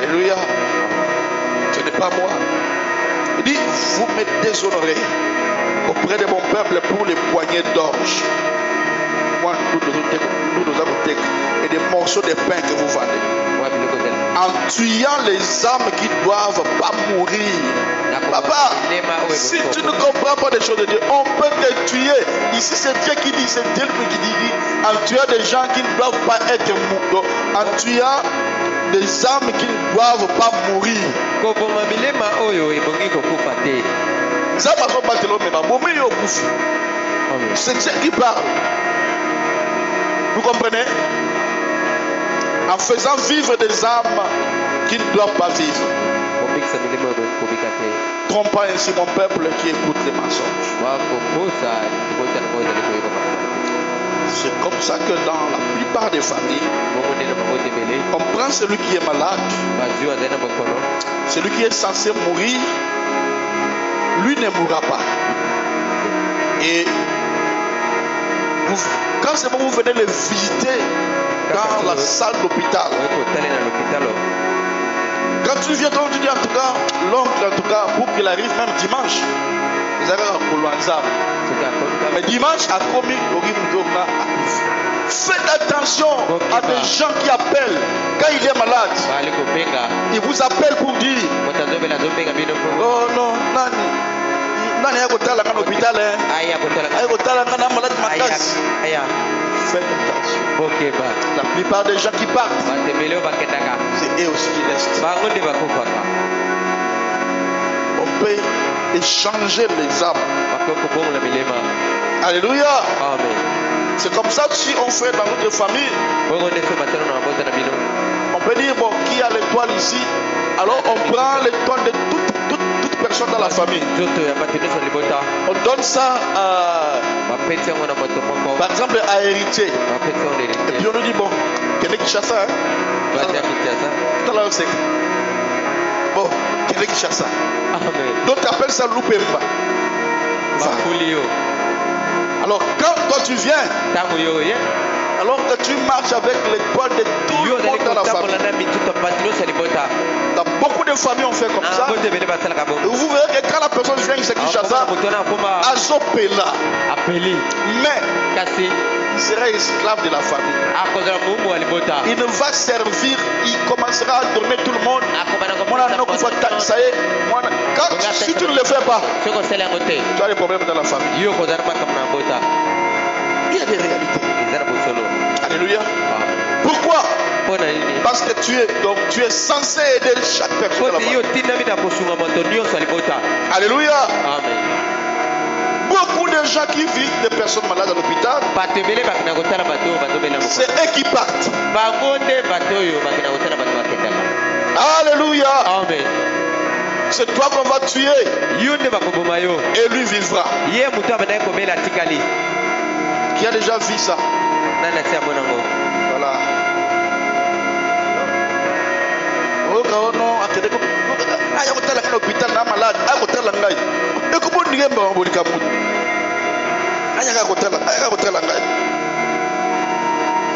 Alléluia. Ce n'est pas moi. Il dit, vous me déshonorez auprès de mon peuple pour les poignées d'orge. Moi, nous avons et des morceaux de pain que vous vendez. En tuant les âmes qui ne doivent pas mourir. Papa, si tu ne comprends pas des choses de Dieu, on peut te tuer. Ici, c'est Dieu qui dit, c'est Dieu qui dit, en tuant des gens qui ne doivent pas être morts, en tuant des âmes qui ne doivent pas mourir. C'est Dieu qui parle. Vous comprenez? En faisant vivre des âmes qui ne doivent pas vivre. Trompant ainsi mon peuple qui écoute les mensonges. C'est comme ça que dans la plupart des familles, on prend celui qui est malade, celui qui est censé mourir, lui ne mourra pas. Et quand c'est bon, vous venez le visiter dans la salle d'hôpital. Quand tu viens, tu dis en tout cas, l'oncle en tout cas, pour qu'il arrive même dimanche. Mais dimanche, à commis, faites attention à des gens qui appellent quand il est malade. Ils vous appellent pour dire oh non, Nani a goûté à l'hôpital. Faites attention. La plupart des gens qui partent, c'est eux aussi qui restent. On peut échanger les âmes. Alléluia. Amen. C'est comme ça si on fait dans notre famille. On peut dire bon, qui a l'étoile ici? Alors on prend l'étoile de toute personne dans la famille. On donne ça à, par exemple, à héritier. Et puis on nous dit bon, Kene Kishasa. Tout à l'heure c'est bon, Kene Kishasa. D'autres appellent ça Loupemba. Alors quand toi tu viens, alors que tu marches avec l'étoile de tout le monde dans la famille. Dans beaucoup de familles on fait comme ça. Vous verrez que quand la personne vient ici à Kinshasa, Azopela, mais il sera esclave de la famille. Il ne va servir, il commencera à donner tout le monde. Si tu ne le fais pas, tu as des problèmes dans la famille. Il y a des réalités. Alléluia. Pourquoi? Parce que tu es censé aider chaque personne dans la famille. Alléluia. Amen. Beaucoup de gens qui vivent des personnes malades à l'hôpital, c'est eux qui partent. Alléluia. Amen. C'est toi qu'on va tuer et lui vivra. Qui a déjà vu ça? Voilà.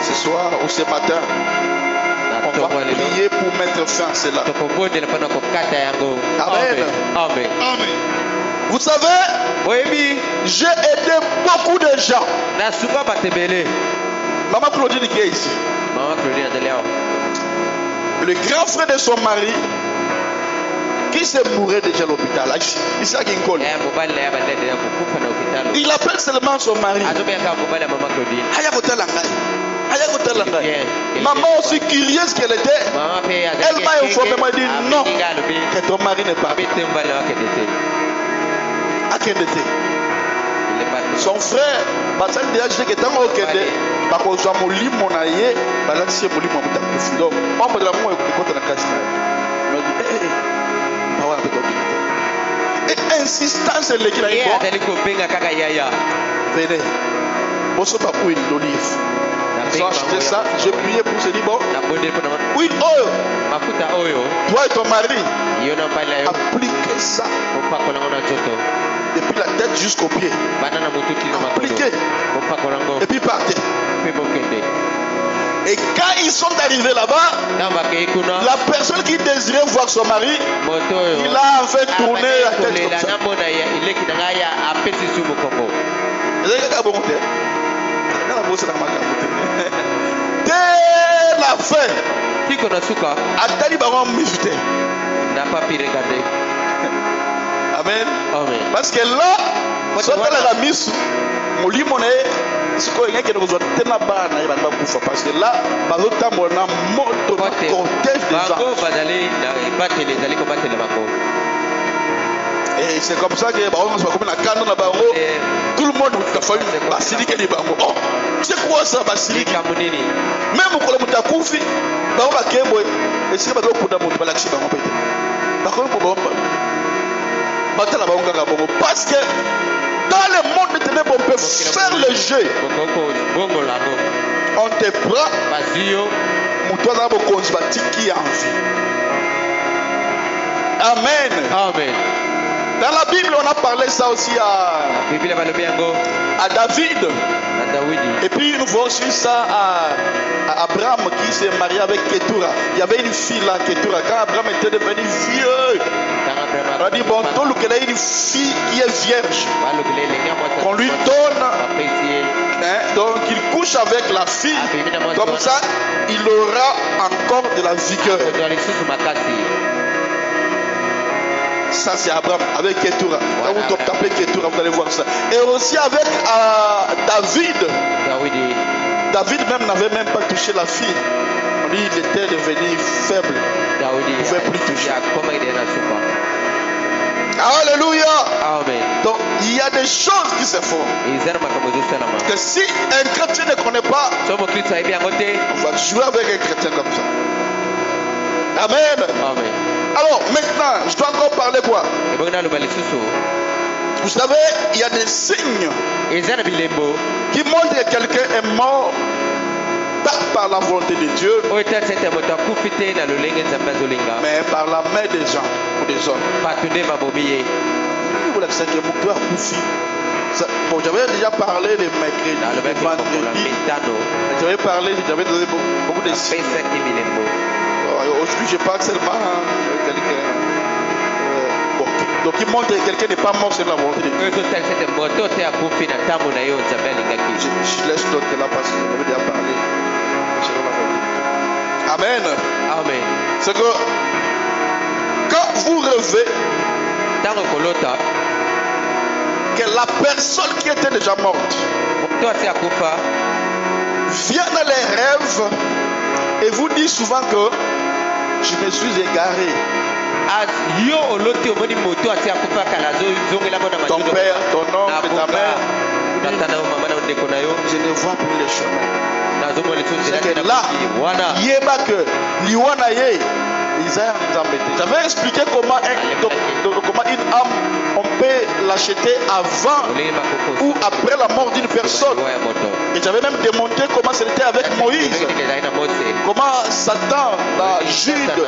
Ce soir ou ce matin, on va prier pour mettre fin à cela. Amen. Amen. Amen. Vous savez, j'ai aidé beaucoup de gens. Maman Claudine qui est ici. Le grand frère de son mari qui s'est mouru déjà à l'hôpital. Il appelle seulement son mari. Maman aussi curieuse qu'elle était, elle m'a informé, m'a dit non, que ton mari n'est pas. Son frère, et insistance est l'équipe. Venez, l'olive. Ils ont acheté ça, j'ai prié pour se dire bon. Oui, toi et ton mari, appliquez ça. Depuis la tête jusqu'au pied. Appliquez. Et puis partez. Et quand ils sont arrivés là-bas, la personne qui désirait voir son mari, il a en fait tourné la tête comme ça. Dès la fin, Atali Baron Mifte. N'a pas pu regarder. Amen. Amen. Parce que là, soit la mise, mon lit monnaie, ce qu'on a qui nous a tellement bas, parce que là, par le temps, on a monté le cortège des gens. Et c'est comme ça que on se comme la canne dans Baro. Tout le monde a fallu basilique et Baro. Oh, c'est quoi ça, basilique? Même pour le Moutakufi, Baro Bakembo, et c'est pas pour le Moutakufi, Baro Pété. Par contre, pour parce que dans le monde de ténèbres, on peut faire le jeu. On te prend, qui en vie. Amen. Amen. Dans la Bible, on a parlé ça aussi à David. Et puis nous voyons aussi ça à Abraham qui s'est marié avec Ketura. Il y avait une fille là, Ketura. Quand Abraham était devenu vieux, on a dit bon, donc il a une fille qui est vierge. Qu'on lui donne. Donc il couche avec la fille. Comme ça, il aura encore de la vigueur. Ça c'est Abraham avec Ketura. Quand vous tapez Ketura, vous allez voir ça. Et aussi avec David. David même n'avait même pas touché la fille. Lui, il était devenu faible. Il ne pouvait plus toucher. Alléluia. Amen. Donc il y a des choses qui se font. Que si un chrétien ne connaît pas, on va jouer avec un chrétien comme ça. Amen. Amen. Alors maintenant, je dois encore parler quoi? Vous savez, il y a des signes qui montrent que quelqu'un est mort pas par la volonté de Dieu, mais par la main des gens ou des hommes. Bon, j'avais déjà parlé de mercredi, vendredi. J'avais donné beaucoup de signes. Aujourd'hui, je parle seulement à quelqu'un. Donc, il montre que quelqu'un n'est pas mort sur la volonté de Dieu. Je laisse d'autres là parce que j'avais déjà parlé. Amen. Amen. C'est que quand vous rêvez que la personne qui était déjà morte vient dans les rêves et vous dit souvent que je me suis égaré. Ton père, ton oncle, ta mère, je ne vois plus les chemins. C'est que là, j'avais expliqué comment une âme, on peut l'acheter avant ou après la mort d'une personne. Et j'avais même démontré comment c'était avec Moïse. Comment Satan, Jude,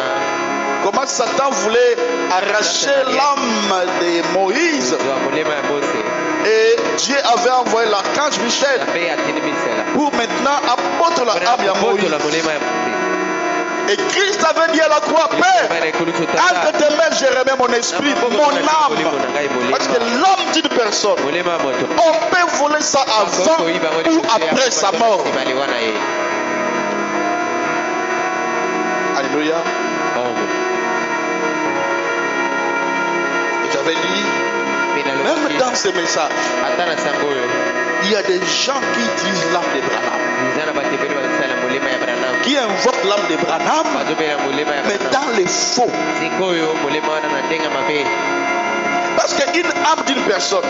comment Satan voulait arracher l'âme de Moïse. Et Dieu avait envoyé l'archange Michel pour maintenant apporter la âme à Moïse. Et Christ avait dit à la croix, Père, entre tes mains, je remets mon esprit, mon âme. Parce que l'âme d'une personne, on peut voler ça avant ou après sa mort. Alléluia. Et j'avais dit, même dans ce message, il y a des gens qui utilisent l'âme de Branham, qui invoquent l'âme de Branham, mais dans les faux. Parce qu'une âme d'une personne,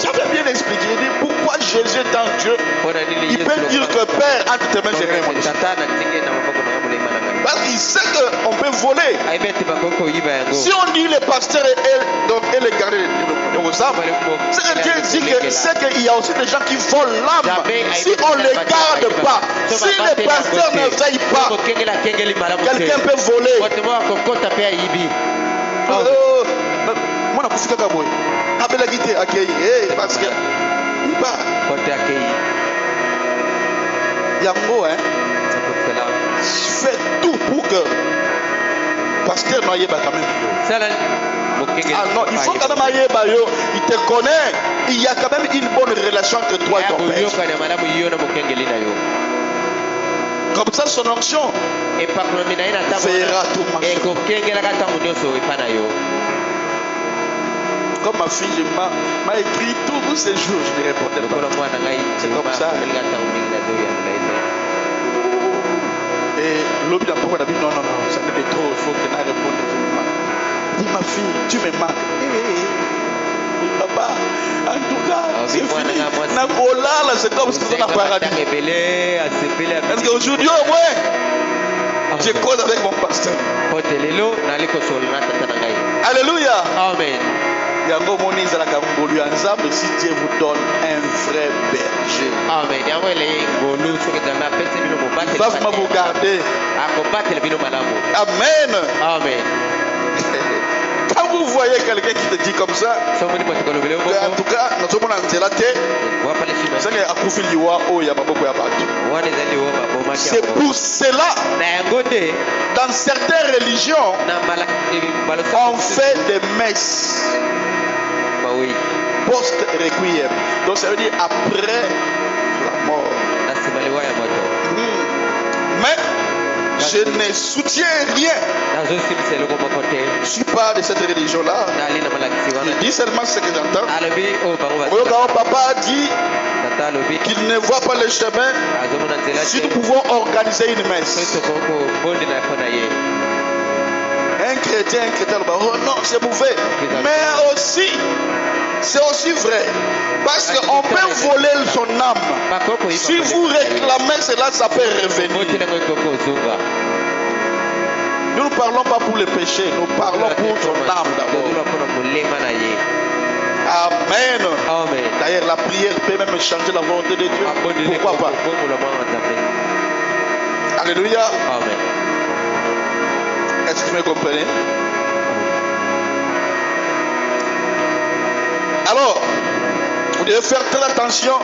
j'avais bien expliqué, il dit pourquoi Jésus est en Dieu, il peut dire que Père, entre tes mains, je remets mon esprit. Parce qu'il sait qu'on peut voler. Si on dit le pasteur et le gardien de vos âmes, c'est que Dieu dit que c'est qu'il y a aussi des gens qui volent l'âme. Si on ne les garde pas, si le pasteur ne veille pas, quelqu'un peut voler. Moi, je suis parce que il part. Yango, hein? fait tout pour que pasteur Noyeba quand même. Ah non, il faut quand même Ayeba yo, il te connaît. Il y a quand même une bonne relation entre toi et ton père. Comme ça, son onction verra tout marcher. Comme ma fille m'a écrit tous ces jours, je ne répondais pas. C'est comme ça. Et l'homme n'a pas dit non, ça m'est trop, il faut que je réponde. Dis ma fille, tu me manques. Papa, en tout cas, c'est fini. C'est comme si tu étais dans le paradis. Parce qu'aujourd'hui, au moins, je cause avec mon pasteur. Alléluia. Amen. Si Dieu vous donne un vrai berger, Amen. il va vous garder. Amen. Amen. Quand vous voyez quelqu'un qui te dit comme ça, en tout cas, c'est pour cela, dans certaines religions, on fait des messes post-requiem. Donc ça veut dire après la mort. Mais je ne soutiens rien. Je ne suis pas de cette religion-là. Je dis seulement ce que j'entends. Papa a dit qu'il ne voit pas le chemin si nous pouvons organiser une messe. Un chrétien, oh non, c'est mauvais. Mais aussi, c'est aussi vrai. Parce qu'on peut voler son âme. Si vous réclamez cela, ça peut revenir. Nous ne parlons pas pour le péché, nous parlons pour son âme d'abord. Amen. D'ailleurs, la prière peut même changer la volonté de Dieu. Pourquoi pas? Alléluia. Amen. Est-ce que vous me comprenez? Alors, vous devez faire très attention.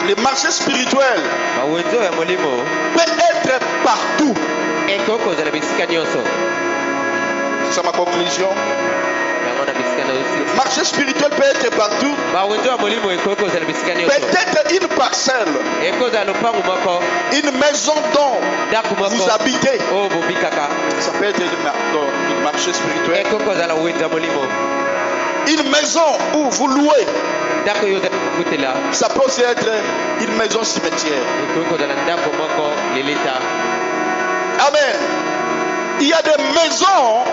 Les marchés spirituels peuvent être partout. C'est ma conclusion. Le marché spirituel peut être partout. Peut-être une parcelle, une maison dont vous habitez. Ça peut être une marché spirituel. Une maison où vous louez. Ça peut aussi être une maison cimetière. Amen. Il y a des maisons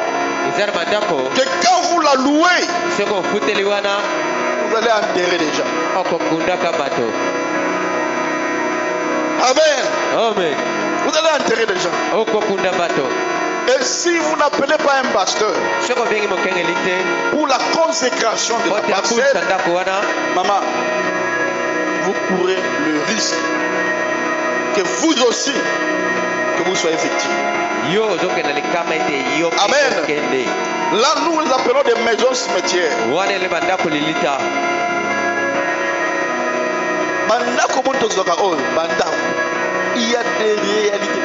que quand vous la louez, vous allez enterrer les gens. Amen. Vous allez enterrer les gens. Et si vous n'appelez pas un pasteur pour la consécration de la parcelle, maman, vous courez le risque que vous aussi, que vous soyez victime. Amen. Là, nous les appelons des maisons cimetières. Il y a des réalités.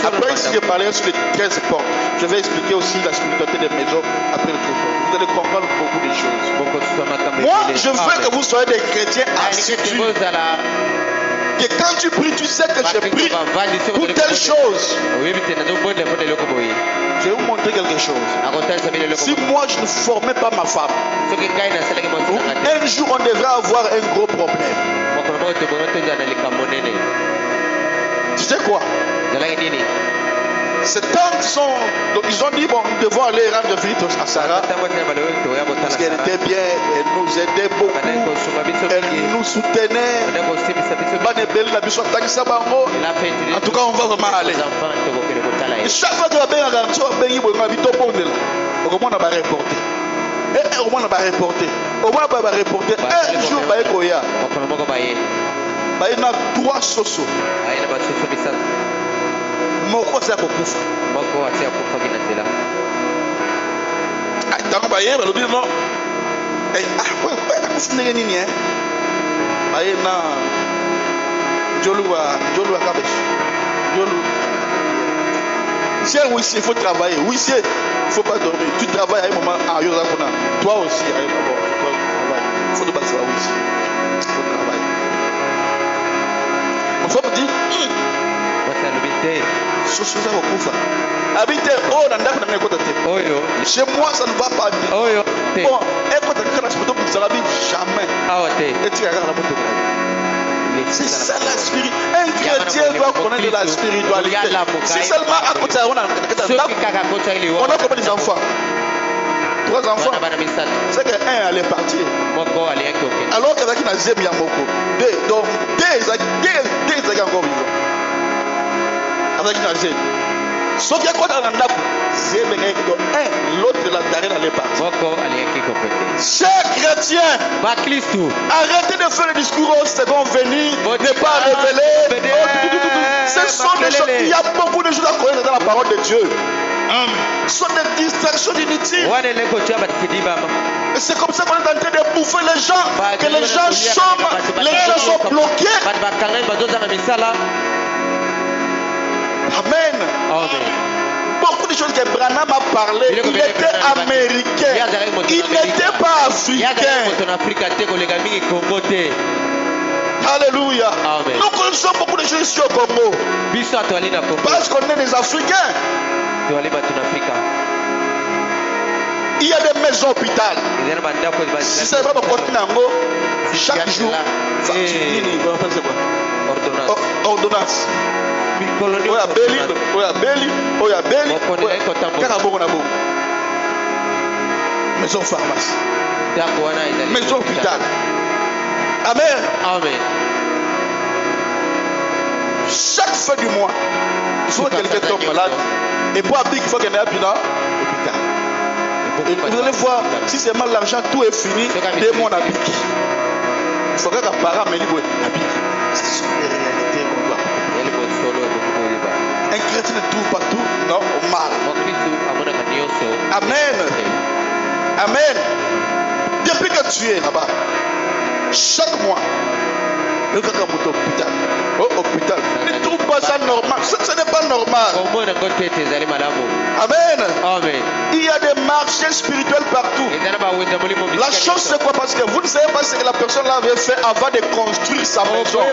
Après, si je parlais sur les 13 portes, je vais expliquer aussi la spiritualité des maisons après le 13 portes. Vous allez comprendre beaucoup de choses. Moi, je veux que vous soyez des chrétiens assidus. Que quand tu pries, tu sais que je prie pour telle chose. Je vais vous montrer quelque chose. Si moi je ne formais pas ma femme, un jour on devrait avoir un gros problème. Tu sais quoi? Ces tantes sont. Donc ils ont dit bon, nous devons aller rendre visite à Sarah. Parce qu'elle était bien, elle nous aidait beaucoup. Elle nous soutenait. En tout cas, on va vraiment aller. Et chaque fois que la belle a on va reporter. Au moins, on va reporter. Au moins, on va reporter. Un jour, on va y a 3 sosos. Moko c'est pour pouf. Tant baye ba lobi non. Eh ouais akufunenge nini eh. Baye na joluwa kabesh. Tiens, oui, il faut travailler. Oui, il ne faut pas dormir. Tu travailles à un moment. Ah, toi aussi, à un moment. Il faut te passer là, oui. Il faut travailler. Il faut me dire. Habiter, oh, chez moi, ça ne va pas bien. Bon, jamais. C'est ça la spiritualité. Un chrétien doit connaître la spiritualité. Si seulement à côté, on a combien des enfants? 3 enfants. C'est qu'un allait partir. Alors qu'il y a qui n'a jamais beaucoup. Donc, deux encore vivants. Avec une agenda. Sauf qu'il y a quoi dans la nappe? C'est l'autre de la dernière allait partir. Chers chrétiens, arrêtez de faire le discours au second venir, ne pas révéler. Ce sont des choses. Il y a beaucoup de choses à connaître dans la parole de Dieu. Ce sont des distractions inutiles. Et c'est comme ça qu'on est en train de bouffer les gens, que les gens chôment, les gens sont bloqués. Amen. Beaucoup de choses que Branham a parlé, il était américain. Il n'était pas africain. Alléluia. Nous connaissons beaucoup de choses ici au Congo. Parce qu'on est des Africains. Il y a des maisons hôpital. Si c'est vraiment chaque jour, ordonnance. Maison pharmacie. Maison hôpital. Amen. Chaque fin du mois, il faut que quelqu'un tombe malade. Et pour appliquer, il faut qu'il y ait un bilan hôpital. Et vous allez voir, si c'est mal l'argent, tout est fini. Des mois on applique. Il faudrait qu'un parent me dise applique. C'est sur les réalités qu'on doit. Un chrétien ne trouve pas tout normal. Amen. Amen. Depuis que tu es là-bas, chaque mois, le gars qui est hôpital. Au hôpital. Ne trouve pas ça normal. Ce n'est pas normal. Amen. Il y a des marchés spirituels partout. La chose c'est quoi? Parce que vous ne savez pas ce que la personne avait fait avant de construire sa maison.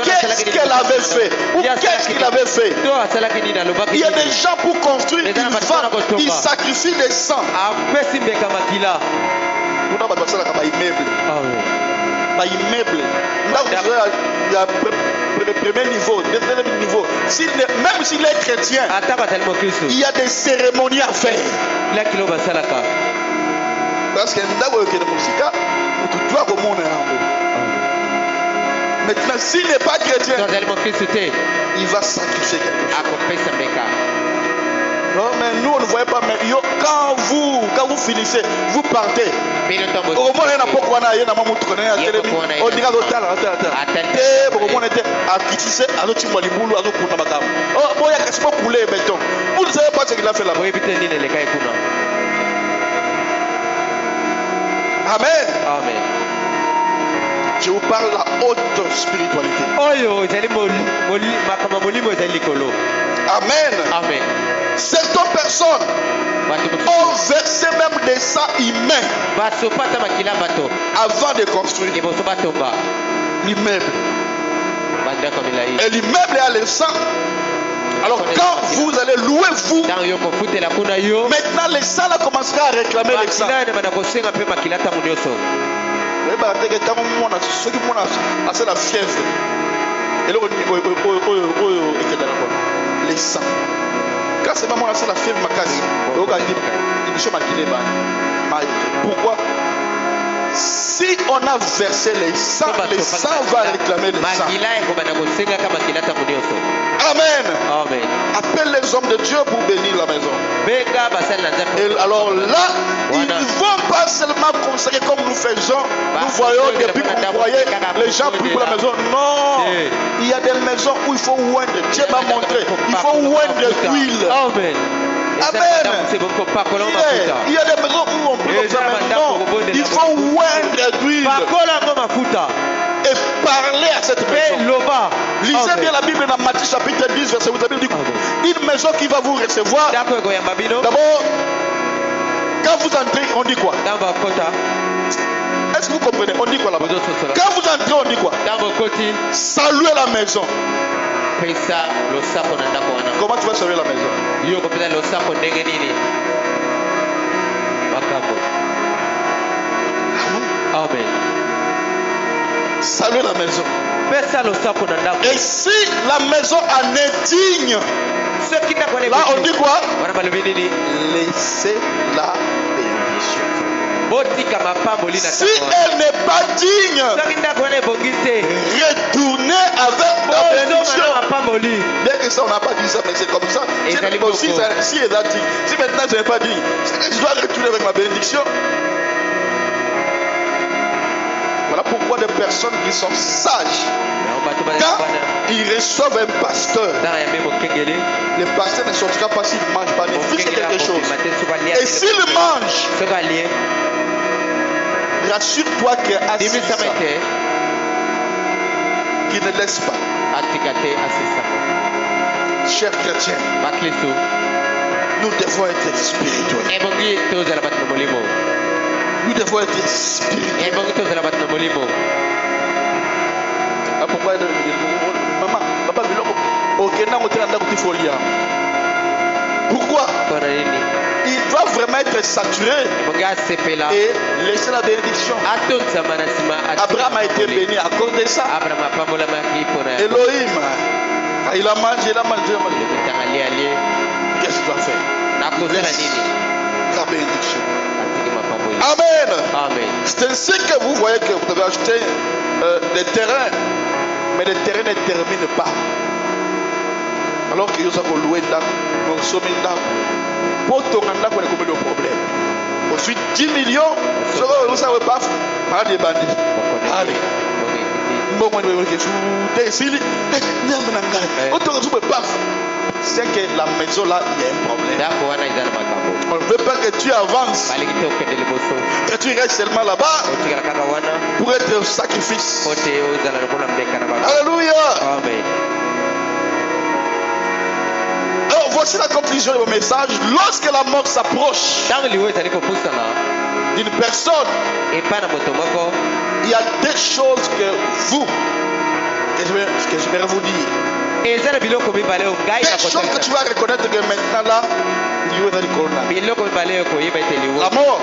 Qu'est-ce qu'elle avait fait? Ou qu'est-ce qu'il avait fait? Il y a des gens pour construire, ils vendent, ils sacrifient des sangs. Immeuble. Là où il y a le premier niveau, le deuxième niveau. Même s'il est chrétien, il y a des cérémonies à faire. Parce que maintenant, s'il n'est pas chrétien, il va sacrifier quelque chose. Non, mais nous on ne voyait pas. Mais quand vous finissez, vous partez. Au moins, il y a pourquoi on a on dira vous ne savez pas ce qu'il a fait là-bas. Amen. Je vous parle de la haute spiritualité. Amen. Certaines personnes ont versé même des sangs humains avant de construire l'immeuble. Et l'immeuble a le sang. Alors quand vous allez louer vous, maintenant les sangs là commenceront à réclamer les sangs. C'est la fièvre. Et là, les sangs. Quand c'est maman, c'est la fièvre macasi. Pourquoi? Si on a versé les sangs va réclamer les sangs. Amen. Appelle les hommes de Dieu pour bénir la maison. Et alors là, ils ne vont pas seulement consacrer comme nous faisons. Nous voyons depuis qu'on voyait les gens prient pour la maison. Non. Il y a des maisons où il faut oindre. Dieu m'a montré. Il faut oindre d'huile. Amen. Il y a des maisons où on prie comme ça. Non. Il faut oindre d'huile. Et et parler à cette maison. Lova. Lisez bien la Bible dans Matthieu chapitre 10, verset 8. Dit une maison qui va vous recevoir. D'abord, quand vous entrez, on dit quoi? Est-ce que vous comprenez? On dit quoi là-bas? Quand vous entrez, on dit quoi? Saluez la maison. Comment tu vas saluer la maison? Amen. Saluez la maison. Et si la maison en est digne, là on dit quoi? Laissez-la bénédiction. Si elle n'est pas digne, retournez avec la bénédiction. Bien que ça on n'a pas dit ça, mais c'est comme ça. Si elle est digne, si maintenant je n'ai pas digne, je dois retourner avec ma bénédiction. Voilà pourquoi des personnes qui sont sages, quand ils reçoivent un pasteur, le pasteur ne sortira pas s'il ne mange pas, il fixe quelque chose. Et s'il mange, rassure-toi qu'il ne laisse pas. Chers chrétiens, nous devons être spirituels. Nous devons être spirituels. Pourquoi maman, papa, pourquoi? Il doit vraiment être saturé et laisser la bénédiction. Abraham a été béni à cause de ça. Elohim, il a mangé, Qu'est-ce qu'il doit faire? La bénédiction. Amen. C'est ainsi que vous voyez que vous devez acheter des terrains, mais les terrains ne terminent pas. Alors que vous avez loué nous sommes pour ton combien de problèmes. Ensuite 10 millions, vous savez pas, pas des bandits. Allez. C'est que la maison là, il y a un problème. On ne veut pas que tu avances, que tu restes seulement là-bas pour être au sacrifice. Alléluia. Alors voici la conclusion de mon message. Lorsque la mort s'approche d'une personne, il y a des choses que je vais vous dire. Des choses que tu vas reconnaître que maintenant là, il y a des corona. La mort,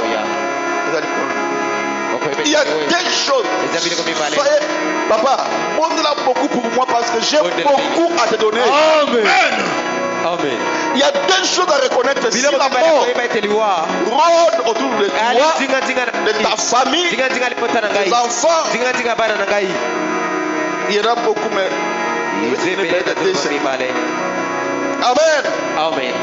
il y a des choses. Soyez, papa, pose-la beaucoup pour moi parce que j'ai beaucoup à te donner. Amen. Il y a des choses à reconnaître. Si la mort rôde autour de toi, de ta famille, des enfants, il y en a beaucoup, mais Amen.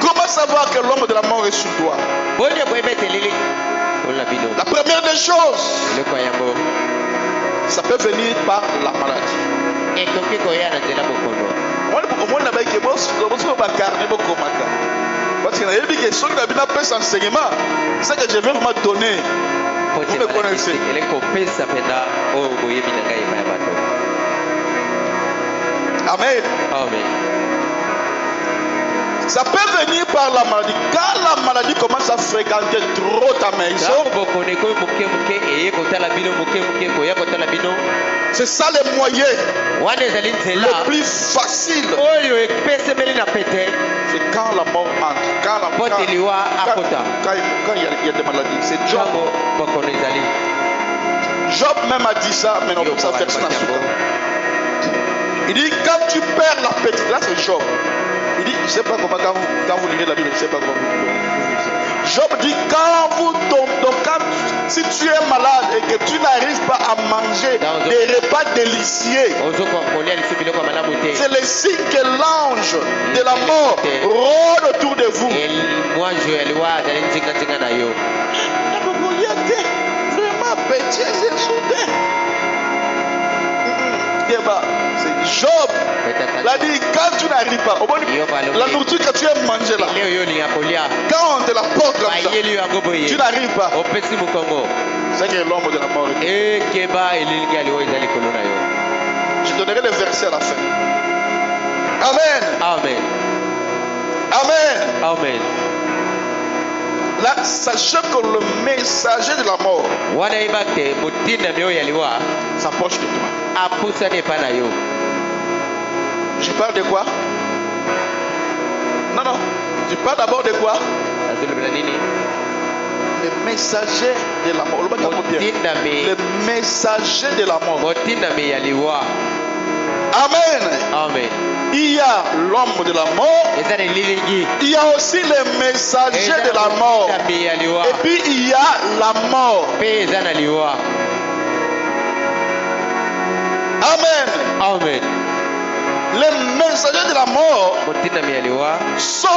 Comment savoir que l'homme de la mort est sur toi? La première des choses, ça peut venir par la maladie. Parce que c'est que je vais vraiment donner. Vous me connaissez. Amen. Ça peut venir par la maladie. Quand la maladie commence à fréquenter trop ta maison, c'est ça le moyen le plus facile. C'est quand la mort entre. Quand il y a des maladies. C'est Job. Job même a dit ça, mais on peut ça faire ça. Il dit quand tu perds l'appétit, là c'est Job. Il dit, je ne sais pas comment, quand vous lisez la Bible, je ne sais pas comment vous Job dit, si tu es malade et que tu n'arrives pas à manger des repas délicieux, c'est le signe que l'ange de la mort rôde autour de vous. Vraiment petit, c'est soudain. C'est Job. Il a dit, quand tu n'arrives pas, la nourriture que tu aimes manger là, quand on te la porte comme ça, tu n'arrives pas. C'est que l'ombre de la mort. ekeba elilingi aliwa eza likolo na yo. Je donnerai le verset à la fin. Amen. Amen. Amen. Amen. Là, sachez que le messager de la mort Wana ibake mutindami oyo yaliwa s'approche de toi. apusani epa na yo. Je parle de quoi? Non, non. Je parle d'abord de quoi? Azolobela nini? Le messager de la mort. Mutindami. Le messager de la mort. Mutindami yaliwa. Amen. Amen. Il y a l'homme de la mort. Eza ni lilingi. Il y a aussi le messager de la mort. Mutindami yaliwa. Et puis il y a la mort. Pe eza na liwa. Amen. Amen. Les messagers de la mort Mutindami yaliwa. sont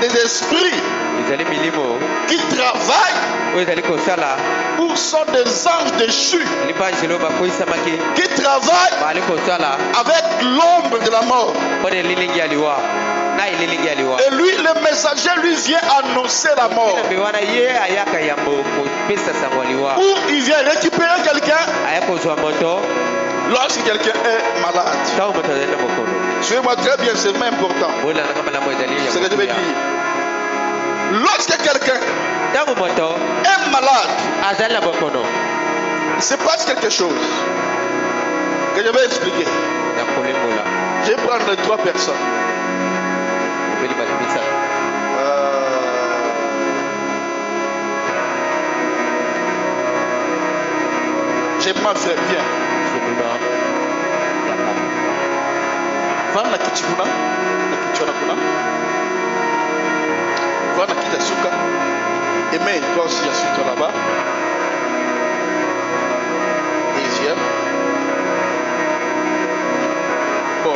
des esprits Ezali milimo. qui travaillent Oyo ezali kosala. ou sont des anges déchus Libanjelo bakoyisamaki. qui travaillent Bali kosala. avec l'ombre de la mort. Pone lilingi yaliwa. Na lilingi yaliwa. Et lui, le messager, lui vient annoncer la mort. Mutindami wana ye ayaka yambo kopesa sango liwa. Ou il vient récupérer quelqu'un Aya kozwa moto. lorsque quelqu'un est malade. Tango moto azali na mokolo. Suivez-moi très bien, c'est vraiment important. Bolanda kama na moto ezali ya C'est ce que je vais kokuya. dire. Lorsque quelqu'un Tango moto est malade, azali na bokono. il se passe quelque chose que je vais expliquer. Na kolembola. Je vais prendre 3 personnes. Obeli balibisa. J'ai ma frère, viens. Shemuna. Yaka. Va na kiti kuna. Na kiti wana kuna. Va na kiti ya suka. Et mets toi aussi assis-toi là-bas. Deuxième. Bon.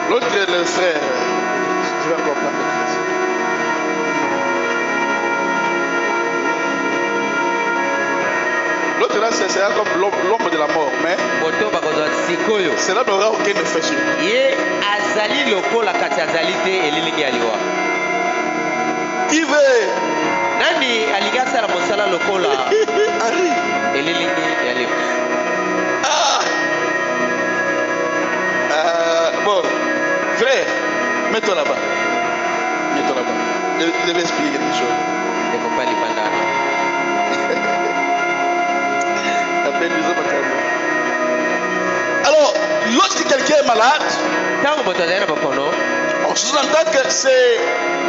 L'autre, le frère. Je vais encore prendre le Christ. L'autre là, c'est comme l'homme de la mort. Mais Moto bakozwa sikoyo. cela n'aura aucun effet sur lui. Ye azali lokola kati azali te elilingi aliwa. Qui veut Nani alingi asala mosala lokola Harry. elilingi yaliwa. Bon, frère, mets-toi là-bas. Mets-toi là-bas. Je vais expliquer quelque chose. Ndeko libandana. Alors, lorsque quelqu'un est malade, Tango moto azali na bokono. on sous-entend que c'est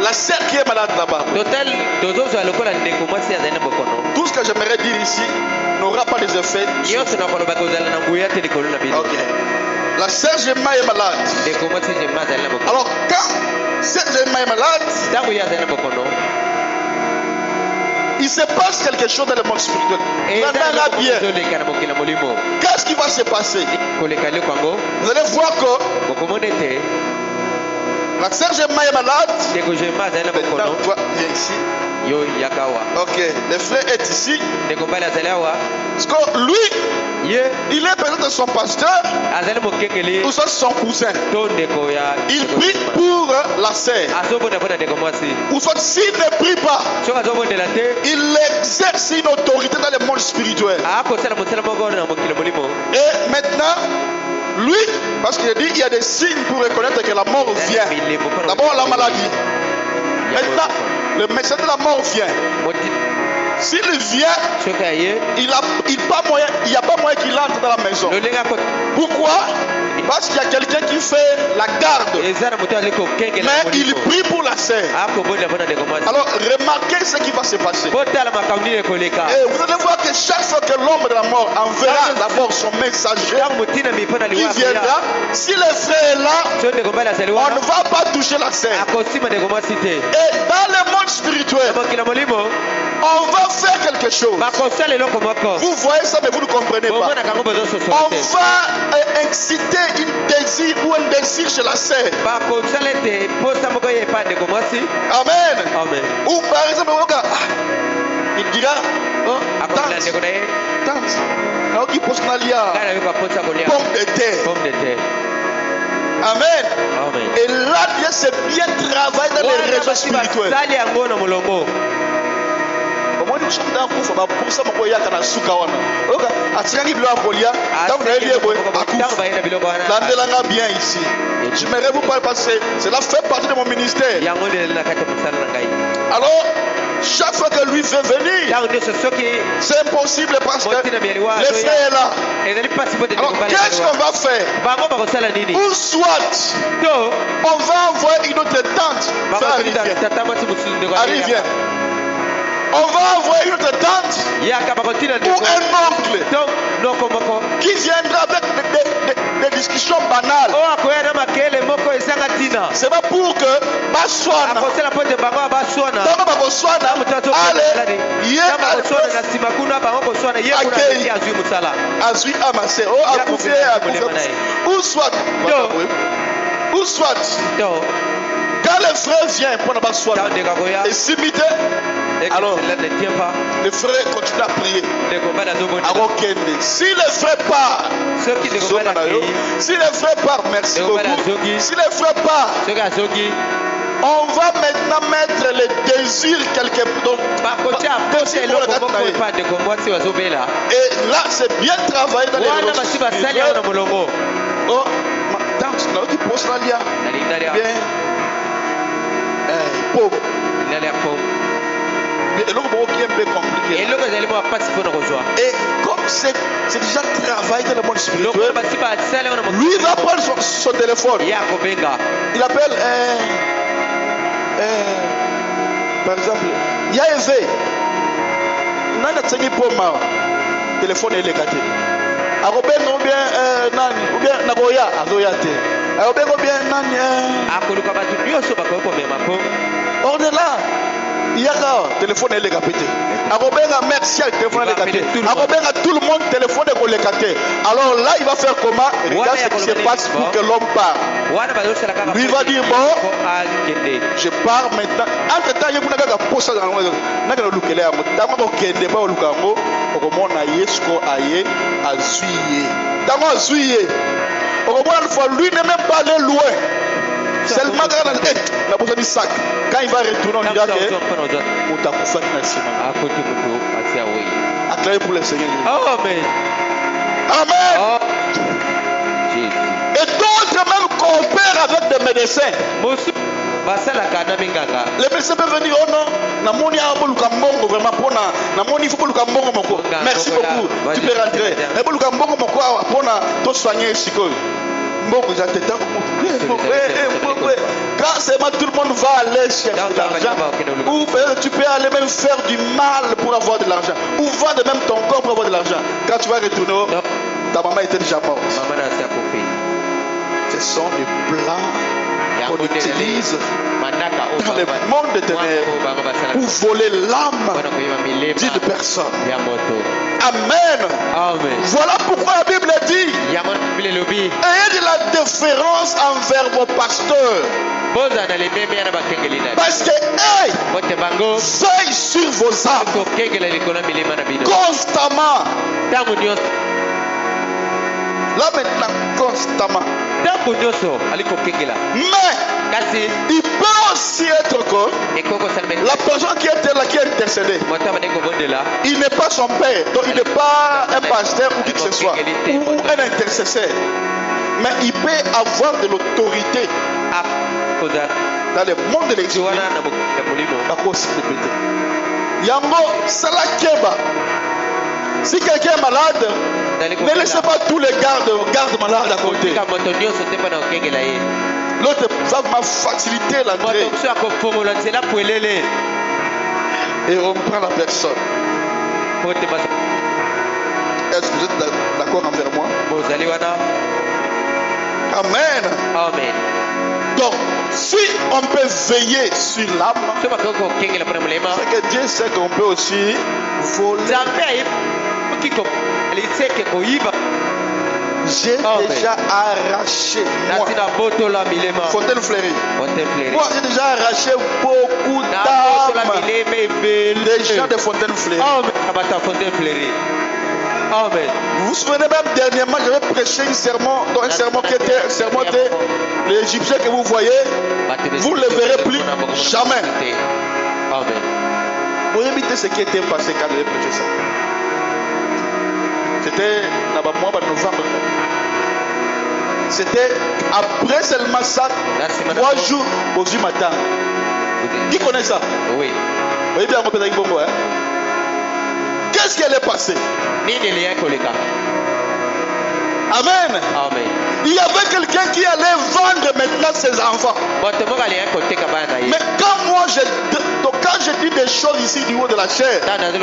la sœur qui est malade là-bas. Total tozozwa lokola ndeko mwasi azali na bokono. Tout ce que j'aimerais dire ici n'aura pas des effets. Nyonso na koloba kozala na nguya te likolo na bino. Ok. La sœur Gemma est malade. Ndeko mwasi jema azali na bokono. Alors, quand sœur Gemma est malade, Tango ye azali na bokono. il se passe quelque chose dans le monde spirituel. Maintenant, bien. Ezoleka na mokila molimo. Qu'est-ce qui va se passer? Koleka leko yango. Vous allez voir que Bokomona ete la sœur Gemma est malade. ndeko jema azali na bokono. Maintenant, toi, viens ici. Yo yaka awa. Ok, le frère est ici. Ndeko mbali azali awa. Parce que lui, Ye il est peut-être son pasteur azali mokengeli ou soit son cousin. to ndeko ya. Il prie pour la sœur. Azobonda mpona ndeko mwasi. Ou soit s'il ne prie pas, Soki azobondela te il exerce une autorité dans le monde spirituel. akosala mosala moko na mokili molimo. Et maintenant, lui, parce qu'il dit il y a des signes pour reconnaître que la mort vient. D'abord la maladie. Maintenant, le médecin de la mort vient. S'il vient, Soki aye il n'y a pas moyen qu'il entre dans la maison. lolenga ko Pourquoi? Parce qu'il y a quelqu'un qui fait la garde. eza na moto azali kokengela Mais il molimo. prie pour la sœur. Akobonda mpona ndeko mwasi. Alors, remarquez ce qui va se passer. Botala makambo nini ekoleka. Et vous allez voir que chaque fois que l'homme de la mort enverra d'abord son messager Tango motinami mpona qui liwa viendra, si le frère est là, so ndeko mbali azali on wana ne va pas toucher la sœur. akosima ndeko mwasi te. Et dans le monde spirituel, Na mokili molimo on va faire quelque chose. bakosala eloko moko. Vous voyez ça, mais vous ne comprenez pas. Bomona kango bozososola On te. va exciter une désir ou un désir chez la sœur. bakosala ete posa moko ye epa ndeko mwasi. Amen. Amen. Ou par exemple, il dira, oh, Akolela ndeko tante, na ye tante, naoki postalia, ngai nayoka posa kolia pomme de terre. pomme de terre. Amen. Amen. Et là, Dieu s'est bien travaillé dans les réseaux spirituels. basali yango na molongo. Comment tu prochaine temps kufa ba pour ça moko yaka na suka wana oka atiraki bilo akolia donc na lié boy akufa landelanga bien ici j'aimerais vous parler parce que cela fait partie de mon ministère. Alors chaque fois que lui veut venir, c'est impossible parce que le frère est là. Alors qu'est-ce qu'on va faire? Ou soit on va envoyer une autre tante. Arrive, viens. On va envoyer une autre tante ou un oncle qui viendra avec des discussions banales. C'est pas pour que Baswana, ou soit quand le frère vient pour Baswana et s'imiter, alors le frère continue à prier. Si le frère part, merci beaucoup. Si le frère part, on va maintenant mettre les désirs quelque part. Et là, c'est bien travaillé dans les relations. Oh, tante, tu poses là, bien. Pauvre. Et l'autre qui est un peu compliqué. Et comme c'est déjà travaillé dans le monde spirituel, lui il va prendre son téléphone. Il appelle par exemple Yaévé. Nana tsengi poma téléphone est légaté. Arobengo bien nani ou bien nagoya azoyate. Arobengo bien nani akoluka batu nyoso bakoko memako. Or de là Yaka, téléphone est légapété. Arobenga merci à téléphone est légapété. Arobenga tout le monde téléphone est légapété. Alors là, il va faire comment? Regarde ce qui se passe pour que l'homme part. Lui va dire bon, je pars maintenant. Entre temps, il y a un poste dans le monde. Il y a un look là. D'abord, il y a un look là. On a yesko aye azuye. D'abord azuye. Lui n'est même pas allé loin. Seulement quand on a besoin du sac. Quand il va retourner, on dira que on t'a fait acclamez pour le Seigneur. Amen. Amen. Et d'autres même coopèrent avec des médecins. Les médecins peuvent venir, oh non, namoni a boluka mbongo vraiment pona, namoni il faut boluka mbongo moko. Merci beaucoup. Tu peux rentrer. Mais boluka mbongo moko pona to soigner sikoyo. Quand seulement tout le monde va aller chercher de l'argent, ou tu peux aller même faire du mal pour avoir de l'argent, ou vendre même ton corps pour avoir de l'argent. Quand tu vas retourner, ta maman était déjà morte. Ce sont des plans qu'on utilise dans le monde des ténèbres pour voler l'âme d'une personne. Amen. Voilà pourquoi la Bible dit ayez de la déférence envers vos pasteurs. Parce que veille sur vos âmes constamment. Là maintenant, constamment. Mais il peut aussi être que la personne qui était là, qui est intercédée, il n'est pas son père, donc il n'est pas un pasteur ou qui que ce soit, ou un intercesseur. Mais il peut avoir de l'autorité dans le monde de l'esprit. Yango, Salakeba. Si quelqu'un est malade, ne laissez pas tous les gardes malades à côté. L'autre va faciliter l'entrée. Et on prend la personne. Est-ce que vous êtes d'accord envers moi? Amen. Amen. Donc, si on peut veiller sur l'âme, c'est que Dieu sait qu'on peut aussi voler. J'ai déjà arraché moi. Fontaine Fleury. Moi j'ai déjà arraché beaucoup d'âmes. Des gens de Fontaine Fleury. Amen. Vous vous souvenez même dernièrement, j'avais prêché un sermon qui était l'Égyptien que vous voyez, vous ne le verrez plus jamais. Amen. Vous avez ce qui était passé quand il a prêché ça. C'était dans le mois de novembre. C'était après seulement ça, 3 jours au matin. Qui connaît ça? Oui. Vous voyez bien, on peut dire bon, hein? Qu'est-ce qui allait passer? Amen. Amen. Il y avait quelqu'un qui allait vendre maintenant ses enfants. Mais quand je dis des choses ici du haut de la chair, ne les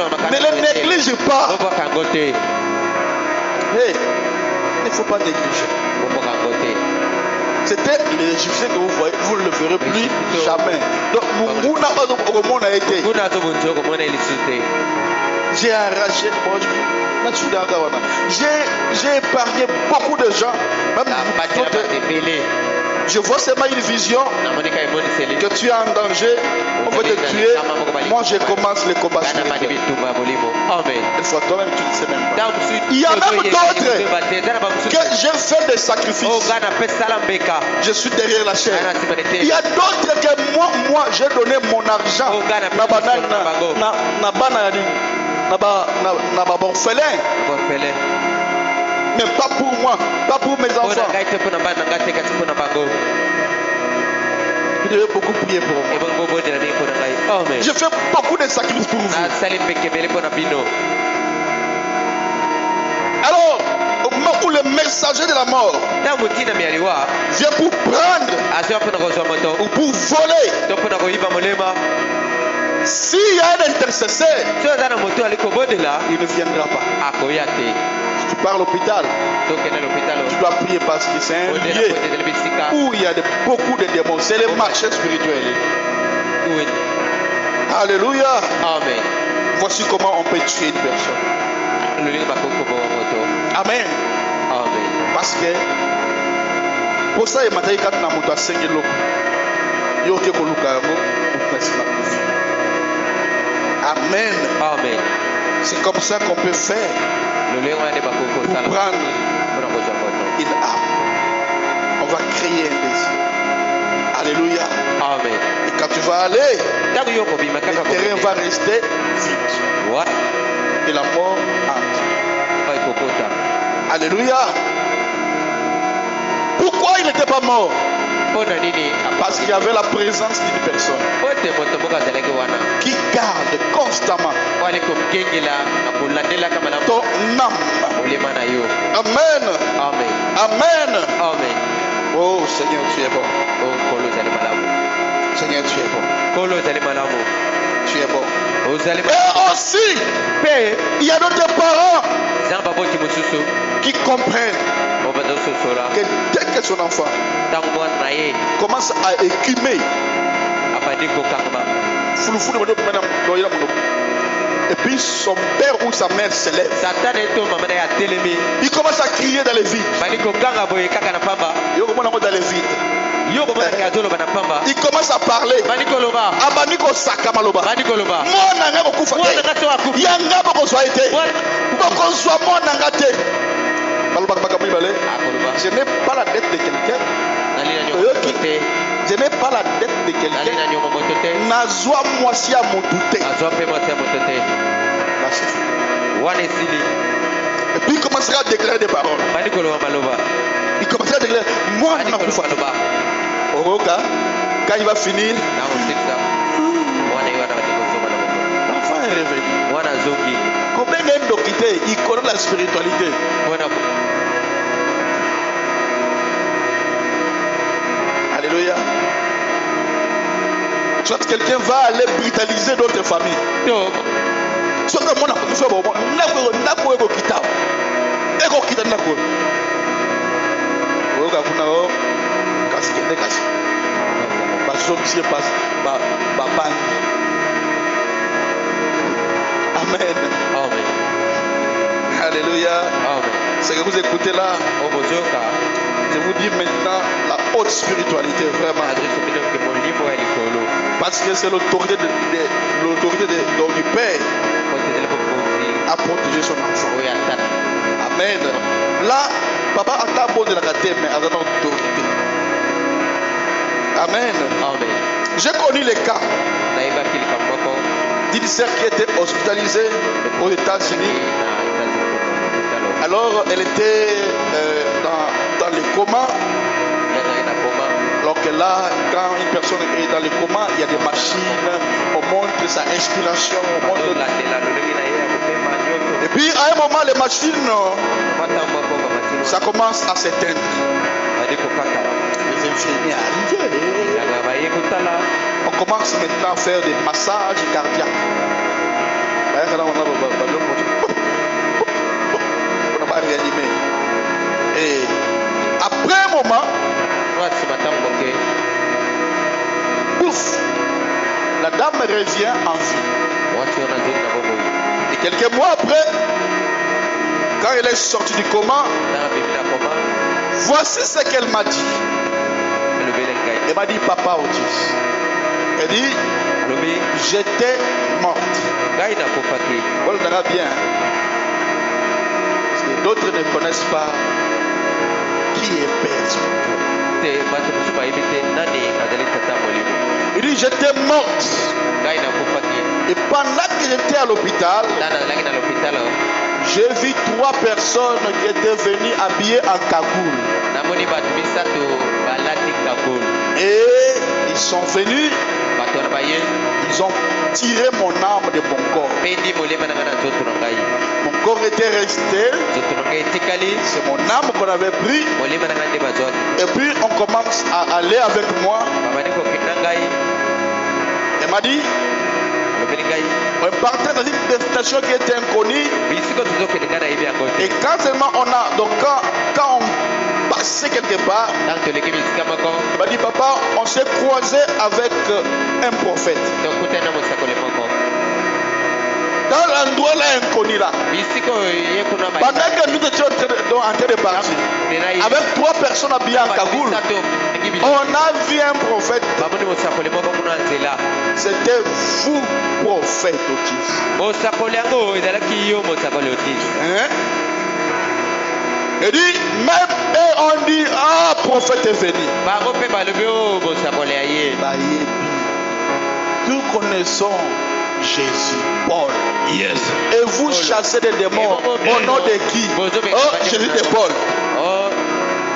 néglige pas. Hey, il ne faut pas négliger. C'était l'Égyptien que vous voyez, vous ne le verrez plus jamais. Donc, j'ai arraché, j'ai épargné beaucoup de gens. Même je vois seulement une vision que tu es en danger, on veut te tuer. Moi, je commence le combat spirituel. Une fois toi-même, tu ne sais même pas. Il y a même d'autres que j'ai fait des sacrifices. Je suis derrière la chair. Il y a d'autres que moi, j'ai donné mon argent. Mais pas pour moi, pas pour mes enfants. Vous devez beaucoup prier pour moi. Je fais beaucoup de sacrifices pour vous. Alors, au moment où le messager de la mort vient pour prendre ou pour voler, s'il y a un intercesseur, il ne viendra pas. Si tu pars à l'hôpital, tu dois prier parce que c'est un lieu où il y a beaucoup de démons. C'est le marché spirituel. Alléluia. Amen. Voici comment on peut tuer une personne. Amen. Amen. Parce que pour ça, il m'a dit quand on a saigné l'eau, il y a que Amen. Amen. C'est comme ça qu'on peut faire pour prendre une âme. On va créer un désir. Alléluia. Amen. Et quand tu vas aller, le terrain va rester vide. Et la mort entre. Alléluia. Pourquoi il n'était pas mort? Parce qu'il y avait la présence d'une personne qui garde constamment ton âme. Amen. Amen. Amen. Amen. Oh Seigneur, tu es bon. Seigneur, tu es bon. Tu es bon. Et aussi, il y a d'autres parents qui comprennent que dès que son enfant commence à écumer, et puis son père ou sa mère se lève, il commence à crier dans les vides. Dans les vides. Il commence à parler. Abaniko sakamaloba. Mon nanga kokufa. Yanga boko soite. Boko soa mon nanga te. Je n'ai pas la dette de quelqu'un. Je n'ai pas la dette de quelqu'un. Nazwa moisi à mon douté. Et puis il commencera à déclarer des paroles. Il commencera à déclarer moi je n'ai pas. Oroka, quand il va finir, l'enfant est revenu. Combien d'endokité, il connaît la spiritualité. Alléluia. Soit quelqu'un va aller brutaliser d'autres familles. Soit que moi, Amen. Amen. Alléluia. Amen. Ce que vous écoutez là, je vous dis maintenant la haute spiritualité, vraiment. Parce que c'est l'autorité du Père à protéger son enfant. Amen. Là, papa a beau de la caté, mais avec l'autorité. Amen. Amen. J'ai connu les cas d'une sœur qui était hospitalisée aux États-Unis. Alors, elle était dans le coma. Alors que là, quand une personne est dans le coma, il y a des machines, on montre sa inspiration, on montre... Et puis, à un moment, les machines, ça commence à s'éteindre. Les infirmiers arrivent. On commence maintenant à faire des massages cardiaques. On n'a pas réanimé. Et après un moment, ouf, la dame revient en vie. Et quelques mois après, quand elle est sortie du coma, voici ce qu'elle m'a dit. Elle m'a dit, papa Otis. Elle dit, j'étais morte. Voilà, on verra bien. Parce que d'autres ne connaissent pas qui est Père spirituel. Il dit, j'étais morte. Et pendant que j'étais à l'hôpital, j'ai vu 3 personnes qui étaient venues habillées en cagoule. Et ils sont venus, ils ont tiré mon âme de mon corps. Mon corps était resté, c'est mon âme qu'on avait pris. Et puis on commence à aller avec moi. Elle m'a dit, on partait dans une destination qui était inconnue. Et quand seulement on a, donc quand on passait quelque part, on m'a dit, papa, on s'est croisé avec un prophète. Dans l'endroit là inconnu là. Pendant que nous étions en train de partir, avec 3 personnes habillées en cagoule, on a vu un prophète. C'était vous, prophète Otis. Hein? Il dit, même et on dit, ah, prophète est venu. Nous connaissons Jésus, Paul. Yes. Et vous chassez des démons au nom de qui? Oh, Jésus de Paul.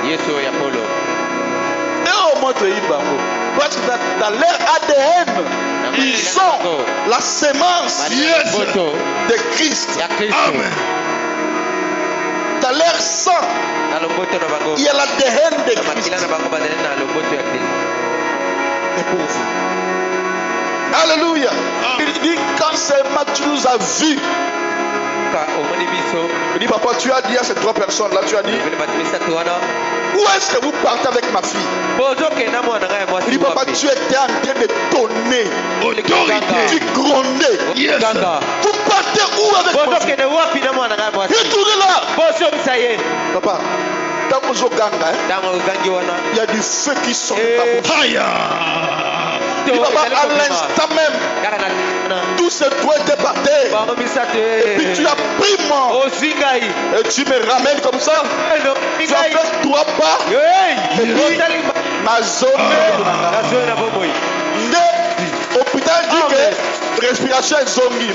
Et au moins de Ibango. Parce que dans leur ADN, ils ont la sémence de Christ. Amen. Dans leur sang, il y a l'ADN de Christ. Et pour vous. Alléluia. Il dit, quand seulement tu nous as vus. Il dit, papa, tu as dit à ces 3 personnes-là, tu as dit, où est-ce que vous partez avec ma fille? Il dit, papa, tu étais en train de tonner. Tu grondais. Yes. Vous partez où avec ma fille? Retournez là. Papa, dans vos ganga, il y a du feu qui sort de ta bouche. Il dit, papa, à l'instant même, tout ce doigt était par terre. Et puis tu as pris moi. Et tu me ramènes comme ça. Tu as fait 3 pas. Et puis ma zone. L'hôpital dit que respiration est zombie.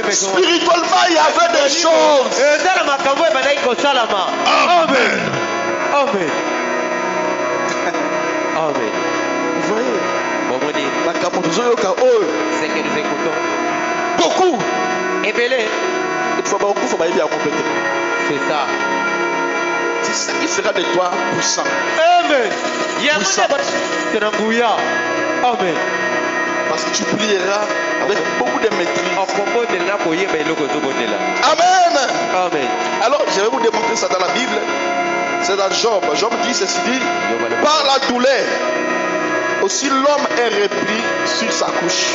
Mais spirituellement, il y avait des choses. Amen. Amen. Amen. Vous voyez? C'est que nous écoutons. Beaucoup. Et belé. C'est ça. C'est ça qui fera de toi puissant. Amen. Amen. Parce que tu plieras avec beaucoup de maîtrise. Amen. Amen. Alors, je vais vous démontrer ça dans la Bible. C'est dans Job. Job dit ceci, dit, par la douleur, aussi l'homme est repris sur sa couche.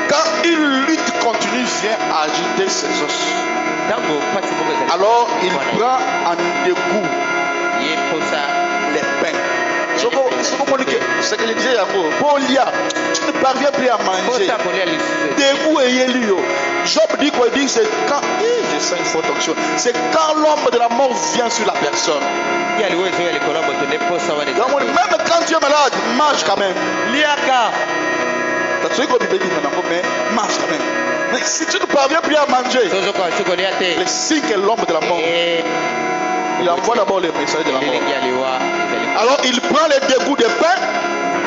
Quand une lutte continue vient à agiter ses os, alors il prend en dégoût les pains. C'est que je disais à vous, tu ne parviens plus à manger. Dégoût et yélio. Job dit quoi? Il dit c'est quand, je sens une faute onction. C'est quand l'ombre de la mort vient sur la personne. Donc, même quand tu es malade, mange quand même. Tu sais qu'on dit mais mange quand même. Mais si tu ne parviens plus à manger, le signe est l'ombre de la mort. Il envoie d'abord les messages de la mort. Alors il prend les